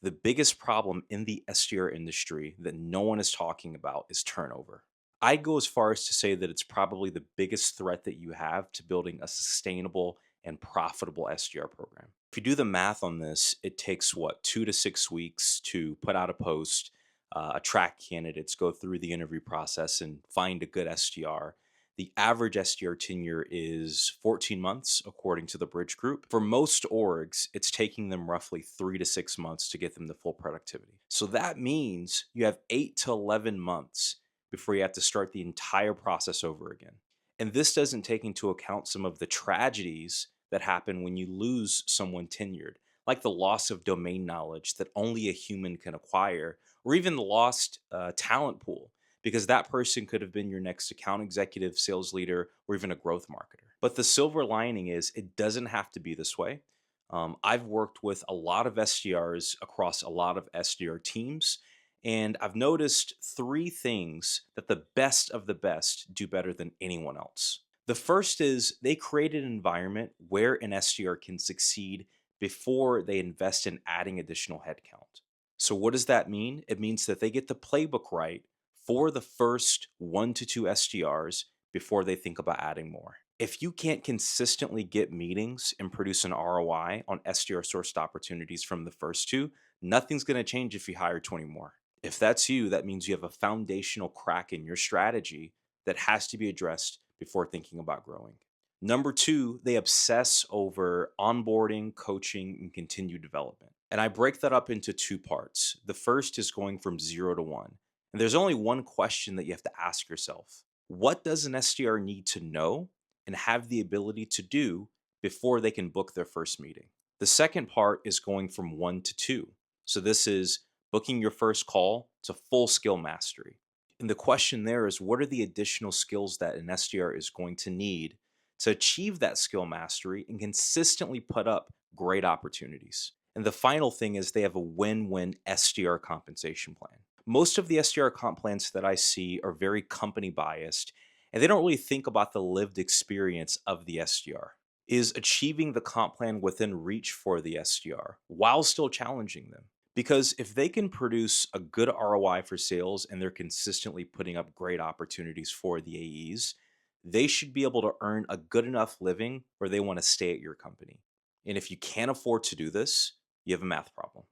The biggest problem in the SDR industry that no one is talking about is turnover. I'd go as far as to say that it's probably the biggest threat that you have to building a sustainable and profitable SDR program. If you do the math on this, it takes what, 2 to 6 weeks to put out a post, attract candidates, go through the interview process, and find a good SDR. The average SDR tenure is 14 months, according to the Bridge Group. For most orgs, it's taking them roughly 3 to 6 months to get them to full productivity. So that means you have 8 to 11 months before you have to start the entire process over again. And this doesn't take into account some of the tragedies that happen when you lose someone tenured, like the loss of domain knowledge that only a human can acquire, or even the lost talent pool because that person could have been your next account executive, sales leader, or even a growth marketer. But the silver lining is it doesn't have to be this way. I've worked with a lot of SDRs across a lot of SDR teams, and I've noticed three things that the best of the best do better than anyone else. The first is they create an environment where an SDR can succeed before they invest in adding additional headcount. So, what does that mean? It means that they get the playbook right for the first 1 to 2 SDRs before they think about adding more. If you can't consistently get meetings and produce an ROI on SDR sourced opportunities from the first two, nothing's going to change if you hire 20 more. If that's you, that means you have a foundational crack in your strategy that has to be addressed before thinking about growing. Number two, they obsess over onboarding, coaching, and continued development. And I break that up into two parts. The first is going from 0 to 1. And there's only one question that you have to ask yourself. What does an SDR need to know and have the ability to do before they can book their first meeting? The second part is going from 1 to 2. So this is booking your first call to full skill mastery. And the question there is what are the additional skills that an SDR is going to need to achieve that skill mastery and consistently put up great opportunities? And the final thing is they have a win win SDR compensation plan. Most of the SDR comp plans that I see are very company biased, and they don't really think about the lived experience of the SDR. Is achieving the comp plan within reach for the SDR while still challenging them? Because if they can produce a good ROI for sales and they're consistently putting up great opportunities for the AEs, they should be able to earn a good enough living where they want to stay at your company. And if you can't afford to do this, you have a math problem.